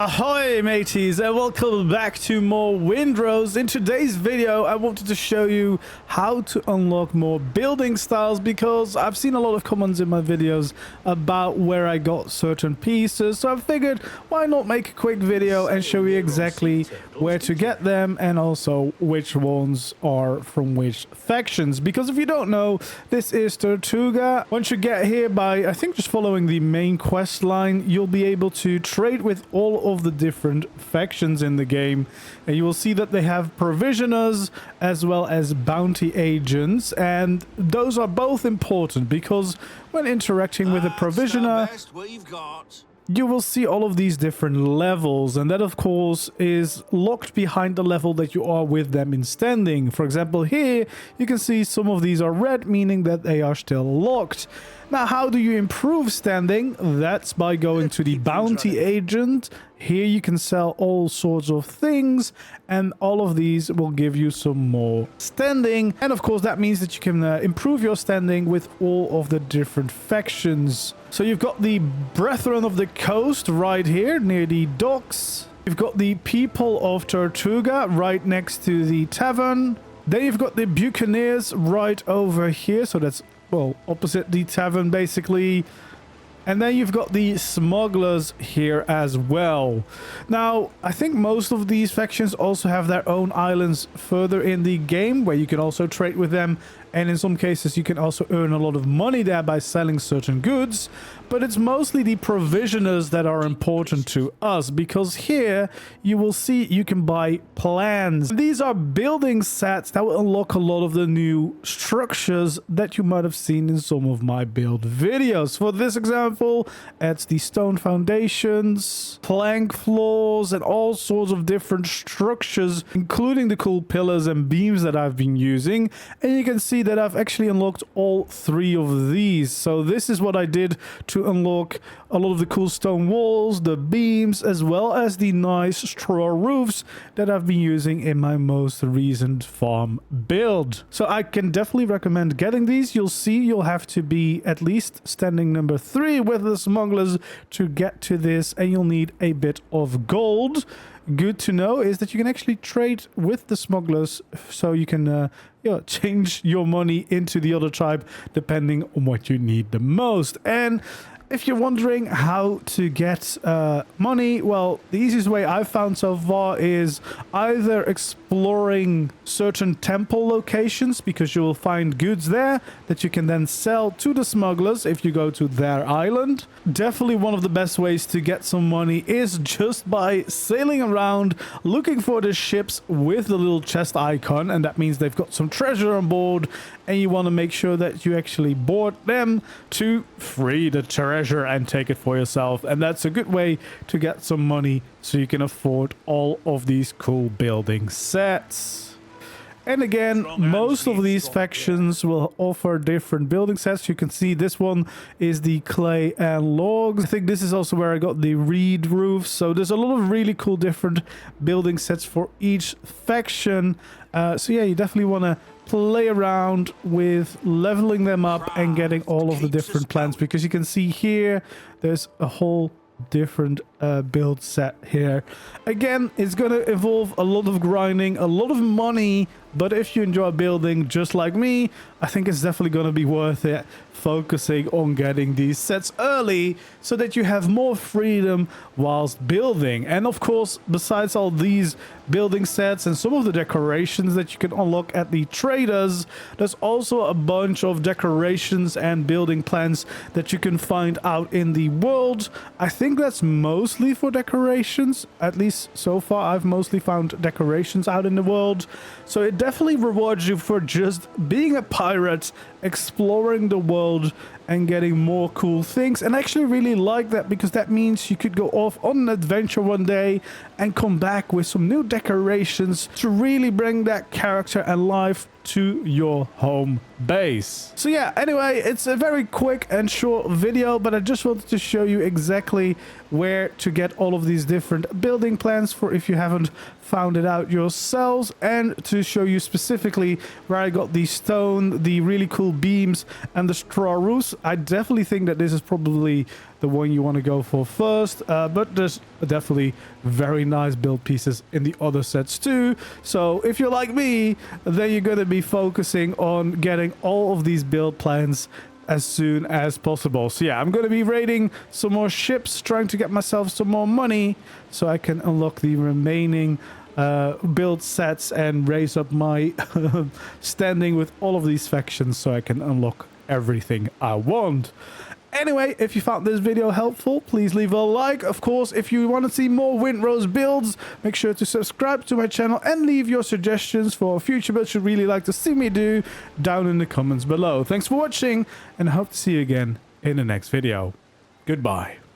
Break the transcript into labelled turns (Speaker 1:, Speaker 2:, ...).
Speaker 1: Ahoy mateys, and welcome back to more Windrose. In today's video I wanted to show you how to unlock more building styles, because I've seen a lot of comments in my videos about where I got certain pieces, so I figured why not make a quick video and show you exactly where to get them and also which ones are from which factions. Because if you don't know, this is Tortuga. Once you get here, by I think just following the main quest line, you'll be able to trade with all of the different factions in the game, and you will see that they have provisioners as well as bounty agents, and those are both important because when interacting with a provisioner, you will see all of these different levels, and that of course is locked behind the level that you are with them in standing. For example, here you can see some of these are red, meaning that they are still locked. Now, how do you improve standing? That's by going to the bounty agent. Here you can sell all sorts of things, and all of these will give you some more standing. And of course, that means that you can improve your standing with all of the different factions. So you've got the Brethren of the Coast right here near the docks. You've got the People of Tortuga right next to the tavern. Then you've got the Buccaneers right over here. So that's, well, opposite the tavern basically. And then you've got the smugglers here as well. Now, I think most of these factions also have their own islands further in the game where you can also trade with them. And in some cases, you can also earn a lot of money there by selling certain goods. But it's mostly the provisioners that are important to us, because here you will see you can buy plans. These are building sets that will unlock a lot of the new structures that you might have seen in some of my build videos. For this example, it's the stone foundations, plank floors, and all sorts of different structures, including the cool pillars and beams that I've been using. And you can see that I've actually unlocked all three of these. So this is what I did to unlock a lot of the cool stone walls, the beams, as well as the nice straw roofs that I've been using in my most recent farm build. So I can definitely recommend getting these. You'll see you'll have to be at least standing number 3 with the smugglers to get to this, and you'll need a bit of gold. Good to know is that you can actually trade with the smugglers, so you can change your money into the other tribe depending on what you need the most. And if you're wondering how to get money, well, the easiest way I've found so far is either exploring certain temple locations, because you will find goods there that you can then sell to the smugglers if you go to their island. Definitely one of the best ways to get some money is just by sailing around looking for the ships with the little chest icon, and that means they've got some treasure on board, and you want to make sure that you actually board them to free the treasure and take it for yourself. And that's a good way to get some money so you can afford all of these cool building sets. And again, most of these factions will offer different building sets. You can see this one is the clay and logs. I think this is also where I got the reed roofs. So there's a lot of really cool different building sets for each faction. So yeah, you definitely want to play around with leveling them up and getting all of the different plans, because you can see here there's a whole different build set here. Again, it's going to involve a lot of grinding, a lot of money, but if you enjoy building just like me, I think it's definitely going to be worth it focusing on getting these sets early so that you have more freedom whilst building. And of course, besides all these building sets and some of the decorations that you can unlock at the traders, there's also a bunch of decorations and building plans that you can find out in the world. I think that's mostly for decorations. At least so far, I've mostly found decorations out in the world. So it definitely rewards you for just being a pirate, exploring the world, and getting more cool things. And I actually really like that, because that means you could go off on an adventure one day and come back with some new decorations to really bring that character and life to your home base. So yeah, anyway, it's a very quick and short video, but I just wanted to show you exactly where to get all of these different building plans for if you haven't found it out yourselves, and to show you specifically where I got the stone, the really cool steel beams and the straw roofs. I definitely think that this is probably the one you want to go for first, but there's definitely very nice build pieces in the other sets too. So if you're like me, then you're going to be focusing on getting all of these build plans as soon as possible. So yeah, I'm going to be raiding some more ships, trying to get myself some more money so I can unlock the remaining build sets and raise up my standing with all of these factions so I can unlock everything I want. Anyway, if you found this video helpful, please leave a like. Of course, if you want to see more Windrose builds, make sure to subscribe to my channel and leave your suggestions for future builds you'd really like to see me do down in the comments below. Thanks for watching, and I hope to see you again in the next video. Goodbye.